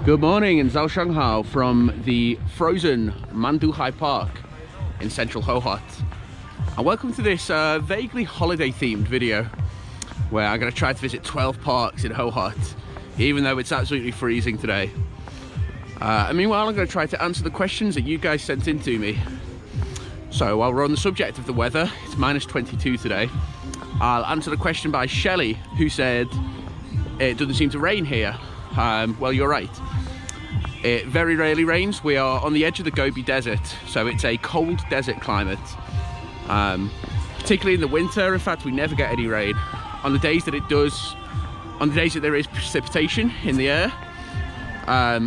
Good morning in Zhoushanghao from the frozen Manduhai Park in central Hohhot. And welcome to this vaguely holiday themed video where I'm going to try to visit 12 parks in Hohhot, even though it's absolutely freezing today. And meanwhile, I'm going to try to answer the questions that you guys sent in to me. So while we're on the subject of the weather, it's -22 today. I'll answer the question by Shelley, who said it doesn't seem to rain here. Well, you're right. It very rarely rains. We are on the edge of the Gobi Desert, so it's a cold desert climate. Particularly in the winter, in fact, we never get any rain. On the days that it does, on the days that there is precipitation in the air,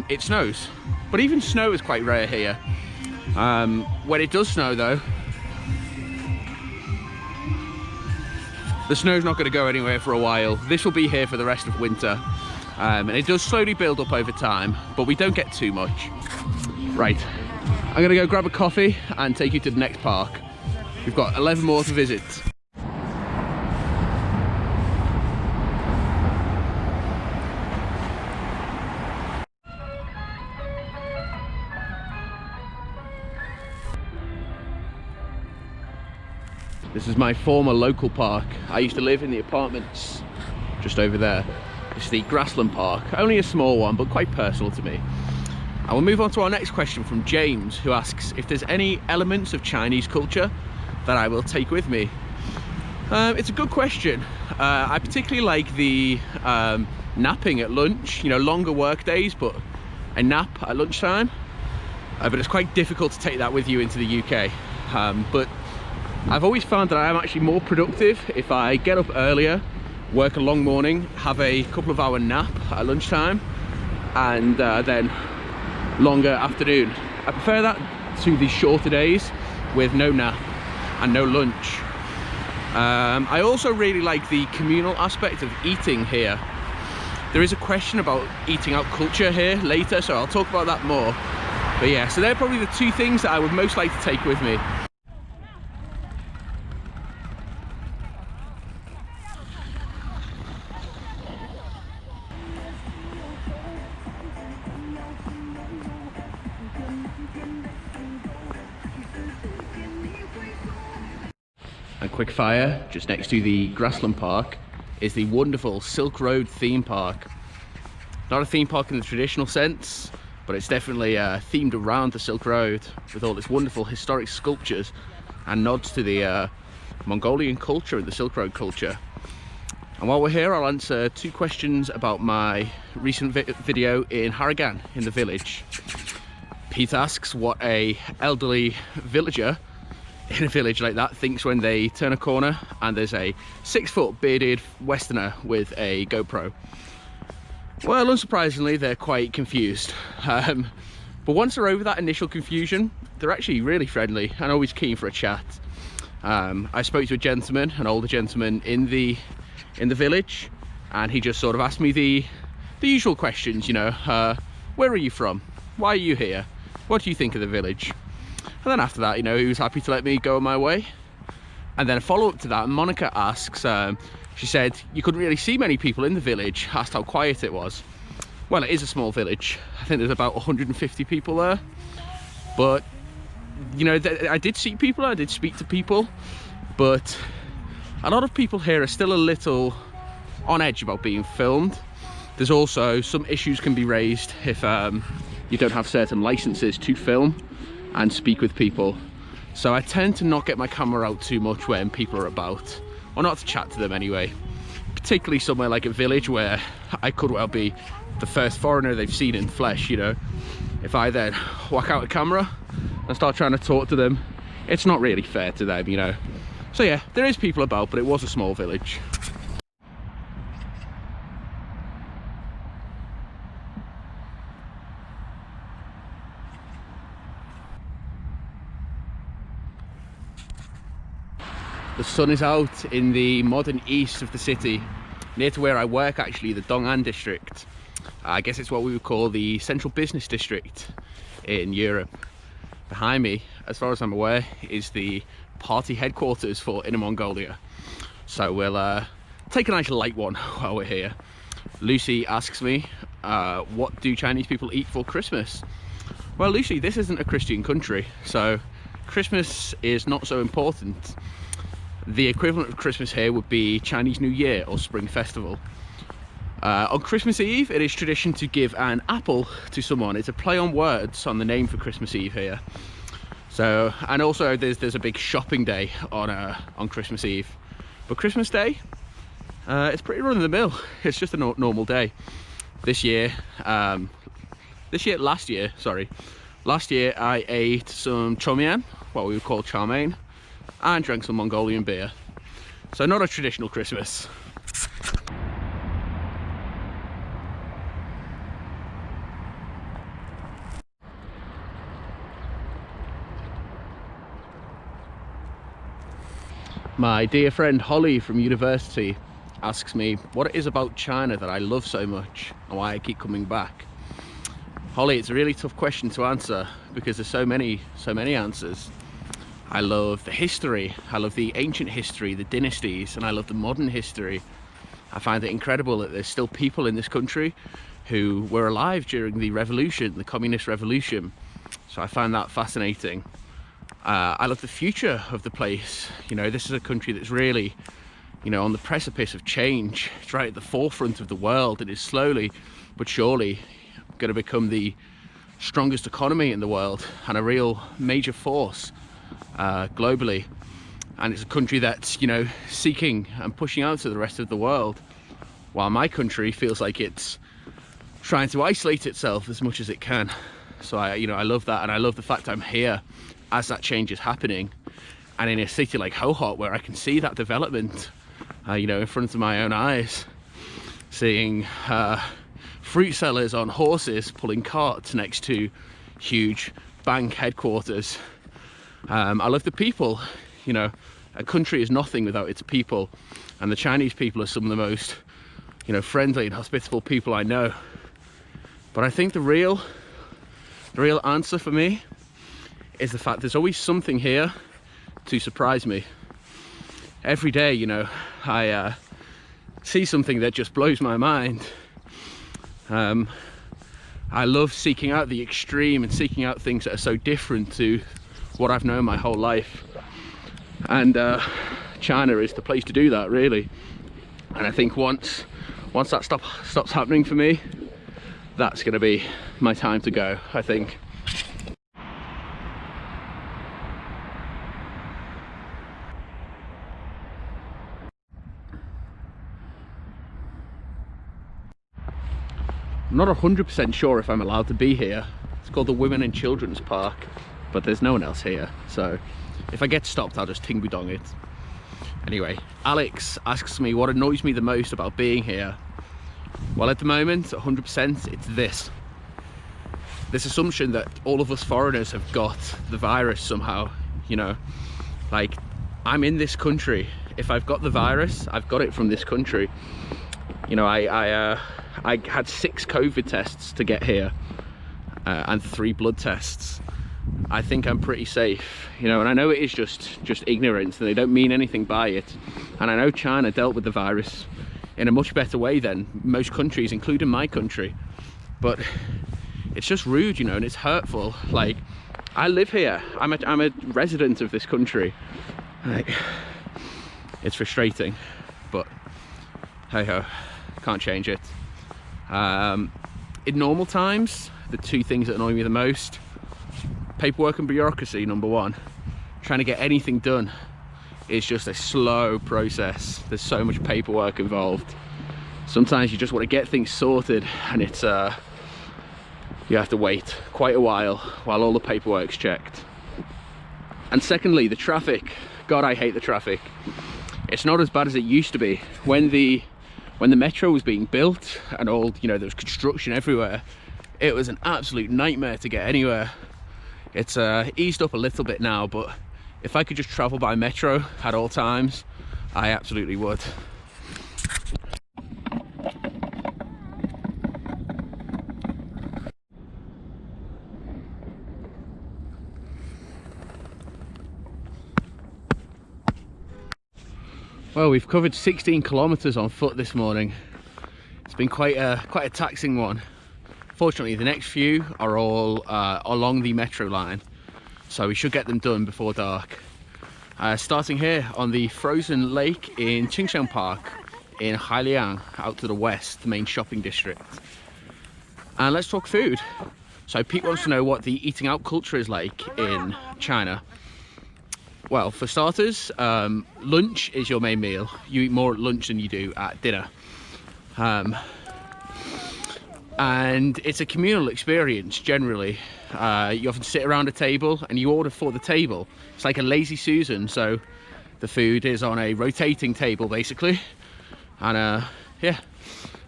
it snows. But even snow is quite rare here. When it does snow though, the snow's not going to go anywhere for a while. This will be here for the rest of winter. And it does slowly build up over time, but we don't get too much. Right, I'm going to go grab a coffee and take you to the next park. We've got 11 more to visit. This is my former local park. I used to live in the apartments just over there. It's the Grassland Park, only a small one, but quite personal to me. I will move on to our next question from James, who asks if there's any elements of Chinese culture that I will take with me. It's a good question. I particularly like the napping at lunch, you know, longer work days, but a nap at lunchtime. But it's quite difficult to take that with you into the UK. But I've always found that I am actually more productive if I get up earlier, work a long morning, have a couple of hour nap at lunchtime, and then longer afternoon. I prefer that to the shorter days with no nap and no lunch. I also really like the communal aspect of eating here. There is a question about eating out culture here later, so I'll talk about that more. But yeah, so they're probably the two things that I would most like to take with me. And quick fire, just next to the Grassland Park, is the wonderful Silk Road theme park. Not a theme park in the traditional sense, but it's definitely themed around the Silk Road with all its wonderful historic sculptures and nods to the Mongolian culture and the Silk Road culture. And while we're here, I'll answer two questions about my recent video in Haragan, in the village. Pete asks what a elderly villager in a village like that thinks when they turn a corner and there's a 6-foot bearded Westerner with a GoPro. Well, unsurprisingly, they're quite confused. But once they're over that initial confusion, they're actually really friendly and always keen for a chat. I spoke to a gentleman, an older gentleman in the village, and he just sort of asked me the usual questions, you know, where are you from? Why are you here? What do you think of the village? And then after that, you know, he was happy to let me go on my way. And then a follow-up to that, Monica asks, she said, you couldn't really see many people in the village, asked how quiet it was. Well, it is a small village. I think there's about 150 people there. But, you know, I did see people, I did speak to people, but a lot of people here are still a little on edge about being filmed. There's also some issues can be raised if you don't have certain licenses to film and speak with people. So I tend to not get my camera out too much when people are about, or not to chat to them anyway. Particularly somewhere like a village where I could well be the first foreigner they've seen in flesh, you know. If I then whack out a camera and start trying to talk to them, it's not really fair to them, you know. So yeah, there is people about, but it was a small village. The sun is out in the modern east of the city, near to where I work actually, the Dong'an district. I guess it's what we would call the central business district in Europe. Behind me, as far as I'm aware, is the party headquarters for Inner Mongolia. So we'll take a nice light one while we're here. Lucy asks me what do Chinese people eat for Christmas? Well, Lucy, this isn't a Christian country, so Christmas is not so important. The equivalent of Christmas here would be Chinese New Year or Spring Festival. On Christmas Eve, it is tradition to give an apple to someone. It's a play on words on the name for Christmas Eve here. So, and also there's a big shopping day on Christmas Eve. But Christmas Day, it's pretty run of the mill. It's just a normal day. Last year, I ate some chomian, what we would call chow mein, and drank some Mongolian beer. So not a traditional Christmas. My dear friend Holly from university asks me what it is about China that I love so much and why I keep coming back. Holly, it's a really tough question to answer because there's so many answers. I love the history, I love the ancient history, the dynasties, and I love the modern history. I find it incredible that there's still people in this country who were alive during the revolution, the communist revolution. So I find that fascinating. I love the future of the place. You know, this is a country that's really, you know, on the precipice of change. It's right at the forefront of the world. It is slowly but surely going to become the strongest economy in the world and a real major force globally. And it's a country that's, you know, seeking and pushing out to the rest of the world, while my country feels like it's trying to isolate itself as much as it can. So I love that, and I love the fact I'm here as that change is happening, and in a city like Hohhot where I can see that development, you know, in front of my own eyes, seeing fruit sellers on horses pulling carts next to huge bank headquarters. I love the people. You know, a country is nothing without its people, and the Chinese people are some of the most, you know, friendly and hospitable people I know. But I think the real answer for me is the fact there's always something here to surprise me. Every day, you know, I see something that just blows my mind. I love seeking out the extreme and seeking out things that are so different to what I've known my whole life. And China is the place to do that, really. And I think once that stops happening for me, that's going to be my time to go, I think. I'm not 100% sure if I'm allowed to be here. It's called the Women and Children's Park, but there's no one else here. So if I get stopped, I'll just ting-budong it. Anyway, Alex asks me what annoys me the most about being here. Well, at the moment, 100%, it's this assumption that all of us foreigners have got the virus somehow. You know, like, I'm in this country. If I've got the virus, I've got it from this country. You know, I had 6 COVID tests to get here, and 3 blood tests. I think I'm pretty safe, you know, and I know it is just ignorance and they don't mean anything by it. And I know China dealt with the virus in a much better way than most countries, including my country. But it's just rude, you know, and it's hurtful. Like, I live here. I'm a resident of this country. Like, it's frustrating, but hey ho, can't change it. In normal times, the 2 things that annoy me the most: paperwork and bureaucracy, number 1. Trying to get anything done is just a slow process. There's so much paperwork involved. Sometimes you just want to get things sorted, and it's you have to wait quite a while all the paperwork's checked. And secondly, the traffic. God, I hate the traffic. It's not as bad as it used to be. When the metro was being built and all, you know, there was construction everywhere, it was an absolute nightmare to get anywhere. It's eased up a little bit now, but if I could just travel by metro at all times, I absolutely would. Well, we've covered 16 kilometers on foot this morning. It's been quite a taxing one, Fortunately, the next few are all along the metro line, so we should get them done before dark. Starting here on the frozen lake in Qingcheng Park in Hailiang, out to the west, the main shopping district. And let's talk food. So Pete wants to know what the eating out culture is like in China. Well, for starters, lunch is your main meal. You eat more at lunch than you do at dinner. And it's a communal experience generally. You often sit around a table and you order for the table. It's like a lazy Susan, so the food is on a rotating table basically. And yeah,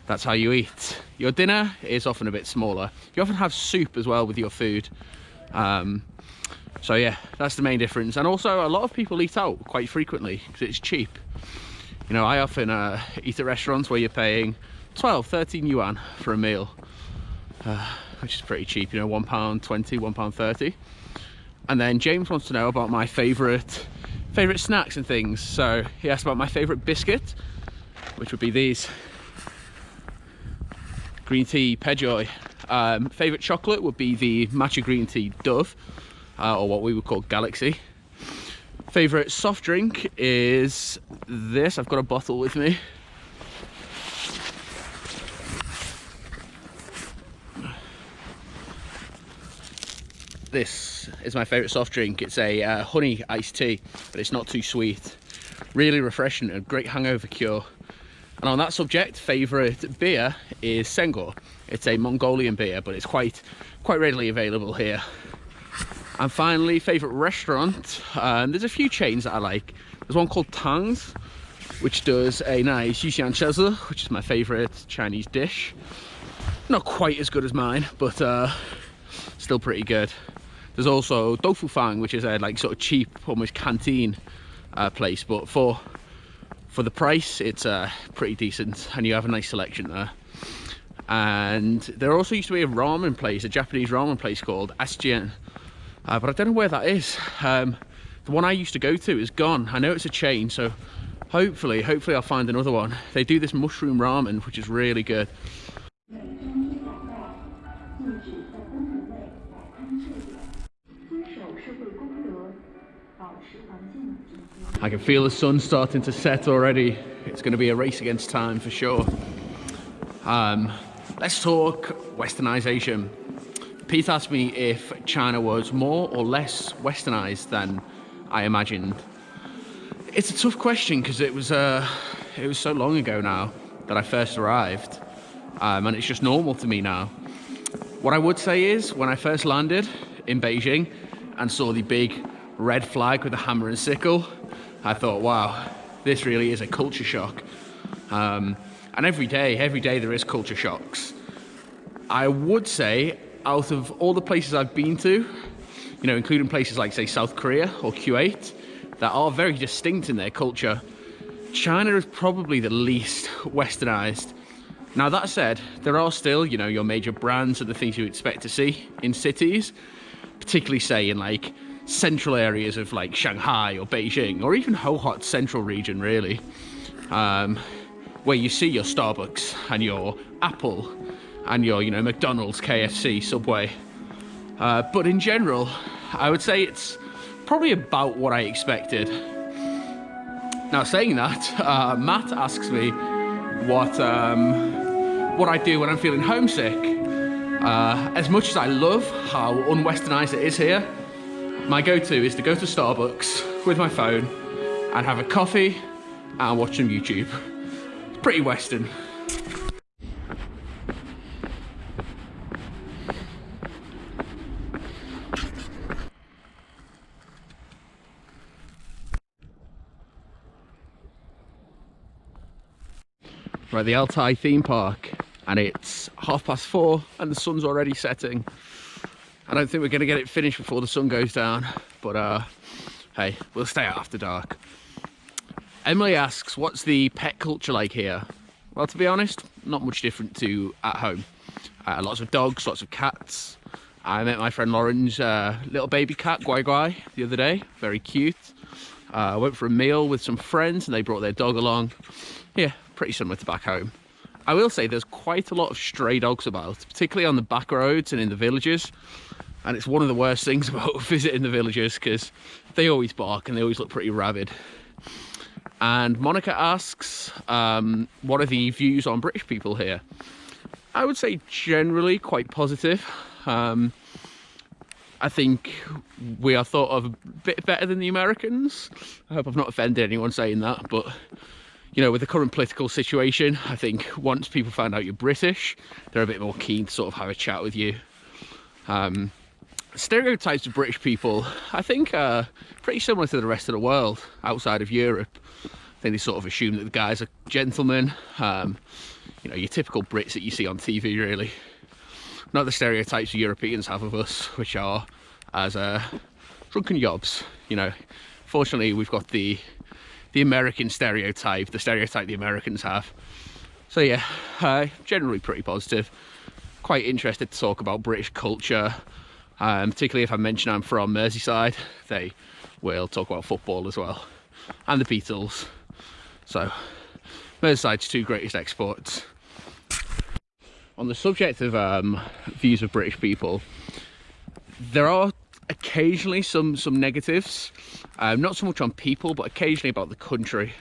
that's how you eat. Your dinner is often a bit smaller. You often have soup as well with your food. So yeah, that's the main difference. And also a lot of people eat out quite frequently because it's cheap. You know, I often eat at restaurants where you're paying 12, 13 yuan for a meal, which is pretty cheap, you know, £1.20, £1.30. And then James wants to know about my favourite snacks and things. So he asked about my favourite biscuit, which would be these. Green tea Pejoy. Favourite chocolate would be the matcha green tea Dove, or what we would call Galaxy. Favourite soft drink is this. I've got a bottle with me. This is my favourite soft drink. It's a honey iced tea, but it's not too sweet. Really refreshing, a great hangover cure. And on that subject, favourite beer is Sengor. It's a Mongolian beer, but it's quite readily available here. And finally, favourite restaurant. There's a few chains that I like. There's one called Tang's, which does a nice Shuishang Park, which is my favourite Chinese dish. Not quite as good as mine, but still pretty good. There's also Tofu Fang, which is a like sort of cheap, almost canteen place, but for the price, it's pretty decent, and you have a nice selection there. And there also used to be a ramen place, a Japanese ramen place called Asjian, but I don't know where that is. The one I used to go to is gone. I know it's a chain, so hopefully I'll find another one. They do this mushroom ramen, which is really good. I can feel the sun starting to set already. It's going to be a race against time for sure. Let's talk westernization. Pete asked me if China was more or less westernized than I imagined. It's a tough question because it was so long ago now that I first arrived, and it's just normal to me now. What I would say is, when I first landed in Beijing and saw the big red flag with the hammer and sickle, I thought, wow, this really is a culture shock. And every day there is culture shocks. I would say, out of all the places I've been to, you know, including places like, say, South Korea or Kuwait, that are very distinct in their culture, China is probably the least westernized. Now, that said, there are still, you know, your major brands and the things you expect to see in cities, particularly, say, in, like, central areas of, like, Shanghai or Beijing, or even Hohhot central region, really, where you see your Starbucks and your Apple and your, you know, McDonald's, KFC, Subway. But in general, I would say it's probably about what I expected. Now, saying that, Matt asks me what I do when I'm feeling homesick. As much as I love how unwesternized it is here, my go-to is to go to Starbucks with my phone and have a coffee and watch some YouTube. It's pretty Western. Right, the Altai theme park, and it's 4:30 and the sun's already setting. I don't think we're going to get it finished before the sun goes down, but hey, we'll stay out after dark. Emily asks, what's the pet culture like here? Well, to be honest, not much different to at home. Lots of dogs, lots of cats. I met my friend Lauren's little baby cat, Guai Guai, the other day. Very cute. I went for a meal with some friends and they brought their dog along. Yeah, pretty similar to back home. I will say there's quite a lot of stray dogs about, particularly on the back roads and in the villages. And it's one of the worst things about visiting the villages because they always bark and they always look pretty rabid. And Monica asks, what are the views on British people here? I would say generally quite positive. I think we are thought of a bit better than the Americans. I hope I've not offended anyone saying that, but you know, with the current political situation, I think once people find out you're British, they're a bit more keen to sort of have a chat with you. Stereotypes of British people, I think, are pretty similar to the rest of the world outside of Europe. I think they sort of assume that the guys are gentlemen, you know, your typical Brits that you see on TV, really. Not the stereotypes Europeans have of us, which are as drunken yobs. You know, fortunately we've got the American stereotype, the stereotype the Americans have. So yeah, generally pretty positive. Quite interested to talk about British culture, particularly if I mention I'm from Merseyside. They will talk about football as well, and the Beatles. So Merseyside's two greatest exports. On the subject of views of British people, there are occasionally some negatives, not so much on people, but occasionally about the country.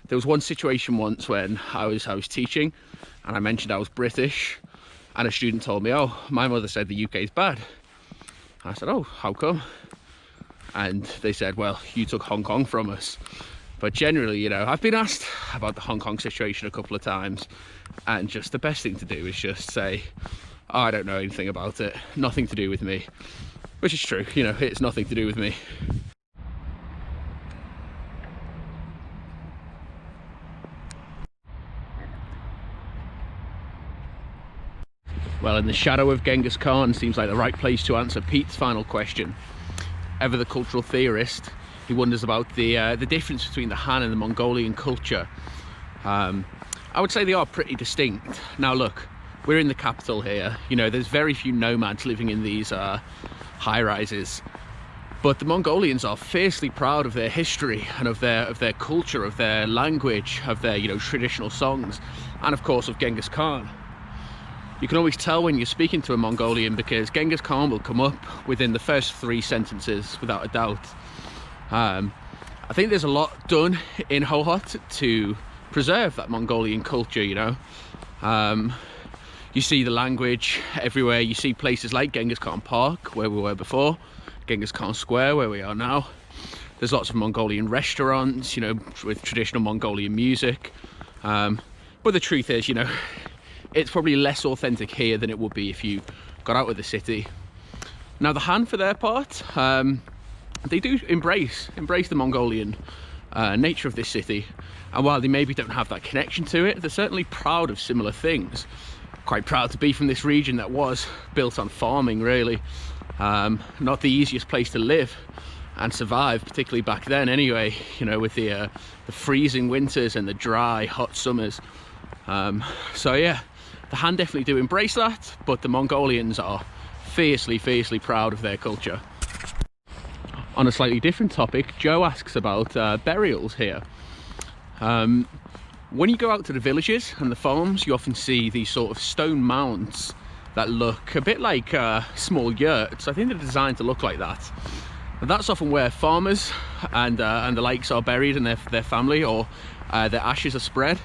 There was one situation once when I was teaching, and I mentioned I was British, and a student told me, "Oh, my mother said the UK is bad." I said, "Oh, how come?" And they said, "Well, you took Hong Kong from us." But generally, you know, I've been asked about the Hong Kong situation a couple of times, and just the best thing to do is just say, "Oh, I don't know anything about it, nothing to do with me," which is true, you know, it's nothing to do with me. Well, in the shadow of Genghis Khan seems like the right place to answer Pete's final question. Ever the cultural theorist, he wonders about the difference between the Han and the Mongolian culture. I would say they are pretty distinct. Now look, we're in the capital here, you know, there's very few nomads living in these high-rises, but the Mongolians are fiercely proud of their history and of their culture, of their language, of their, you know, traditional songs, and of course of Genghis Khan. You can always tell when you're speaking to a Mongolian because Genghis Khan will come up within the first 3 sentences without a doubt. I think there's a lot done in Hohhot to preserve that Mongolian culture, you know. You see the language everywhere. You see places like Genghis Khan Park, where we were before, Genghis Khan Square, where we are now. There's lots of Mongolian restaurants, you know, with traditional Mongolian music. But the truth is, you know, it's probably less authentic here than it would be if you got out of the city. Now the Han, for their part, they do embrace the Mongolian nature of this city, and while they maybe don't have that connection to it, they're certainly proud of similar things. Quite proud to be from this region that was built on farming, really. Not the easiest place to live and survive, particularly back then anyway, you know, with the freezing winters and the dry hot summers. So yeah, the Han definitely do embrace that, but the Mongolians are fiercely proud of their culture. On a slightly different topic, Joe asks about burials here. When you go out to the villages and the farms, you often see these sort of stone mounds that look a bit like small yurts. I think they're designed to look like that. And that's often where farmers and the likes are buried, and their family, or their ashes are spread.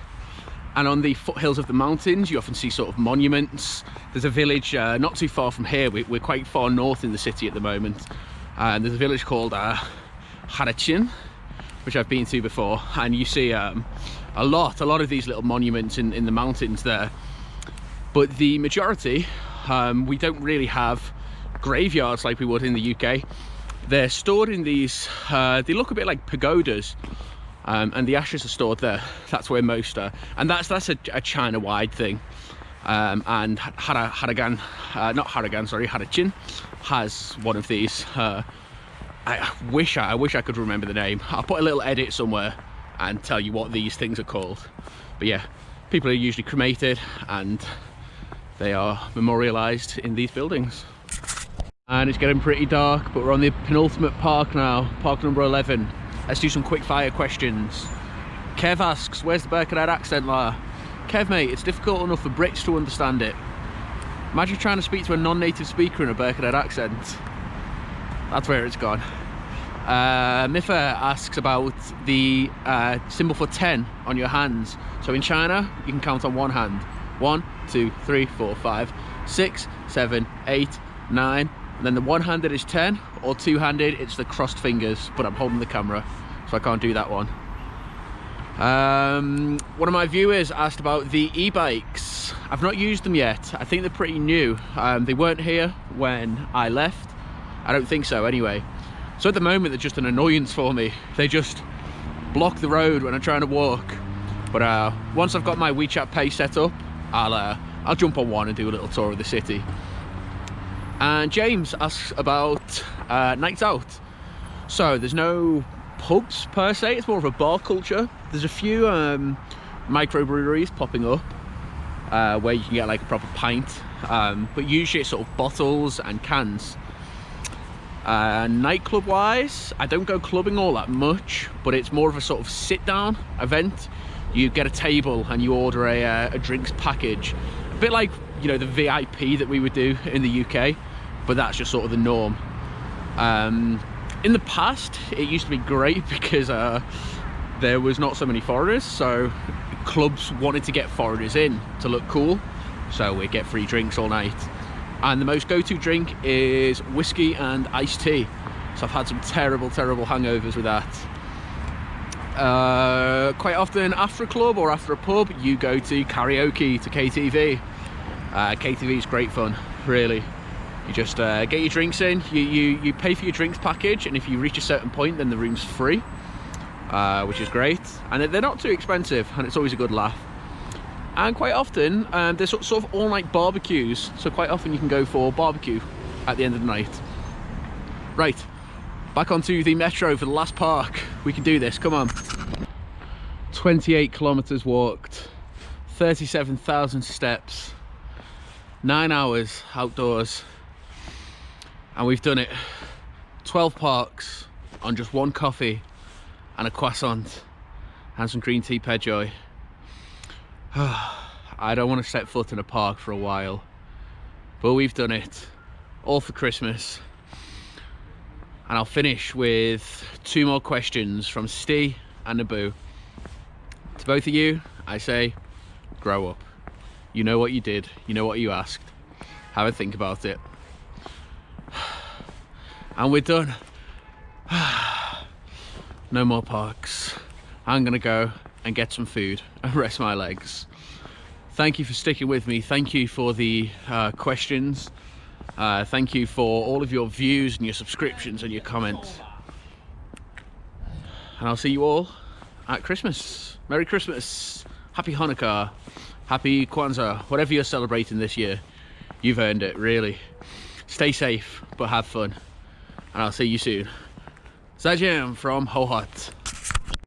And on the foothills of the mountains, you often see sort of monuments. There's a village not too far from here. We're quite far north in the city at the moment. And there's a village called Harachin, which I've been to before. And you see a lot of these little monuments in the mountains there. But the majority, we don't really have graveyards like we would in the UK. They're stored in these, they look a bit like pagodas. And the ashes are stored there. That's where most are, and that's a China-wide thing. And Harachin has one of these. I wish I could remember the name. I'll put a little edit somewhere and tell you what these things are called. But yeah, people are usually cremated and they are memorialized in these buildings. And it's getting pretty dark, but we're on the penultimate park now, park number 11. Let's do some quick fire questions. Kev asks, where's the Berkshire accent, La? Kev, mate, it's difficult enough for Brits to understand it. Imagine trying to speak to a non-native speaker in a Birkenhead accent. That's where it's gone. Miffa asks about the symbol for 10 on your hands. So in China, you can count on one hand. 1, 2, 3, 4, 5, 6, 7, 8, 9. And then the one-handed is 10, or two-handed, it's the crossed fingers, but I'm holding the camera, so I can't do that one. One of my viewers asked about the e-bikes. I've not used them yet. I think they're pretty new. They weren't here when I left. I don't think so anyway. So at the moment they're just an annoyance for me. They just block the road when I'm trying to walk. But once I've got my WeChat Pay set up, I'll jump on one and do a little tour of the city. And James asks about nights out. So there's no pubs per se, it's more of a bar culture. There's a few microbreweries popping up where you can get like a proper pint, but usually it's sort of bottles and cans. Nightclub wise, I don't go clubbing all that much, but it's more of a sort of sit down event. You get a table and you order a drinks package, a bit like, you know, the VIP that we would do in the UK, but that's just sort of the norm. In the past, it used to be great because there was not so many foreigners, so clubs wanted to get foreigners in to look cool, so we get free drinks all night. And the most go-to drink is whiskey and iced tea, so I've had some terrible hangovers with that. Quite often after a club or after a pub, you go to karaoke, to KTV. KTV is great fun, really. You just get your drinks in, you pay for your drinks package, and if you reach a certain point then the room's free, which is great. And they're not too expensive, and it's always a good laugh. And quite often there's sort of all night barbecues, so quite often you can go for barbecue at the end of the night. Right, back onto the metro for the last park. We can do this, come on. 28 kilometers walked, 37,000 steps, 9 hours outdoors, and we've done it. 12 parks on just one coffee and a croissant and some green tea Pedjoy. I don't want to set foot in a park for a while, but we've done it, all for Christmas. And I'll finish with 2 more questions from Steve and Naboo. To both of you, I say, grow up. You know what you did, you know what you asked. Have a think about it. And we're done. No more parks. I'm gonna go and get some food and rest my legs. Thank you for sticking with me. Thank you for the questions. Thank you for all of your views and your subscriptions and your comments. And I'll see you all at Christmas. Merry Christmas. Happy Hanukkah. Happy Kwanzaa. Whatever you're celebrating this year, you've earned it, really. Stay safe, but have fun. And I'll see you soon. 再见 from Hohhot.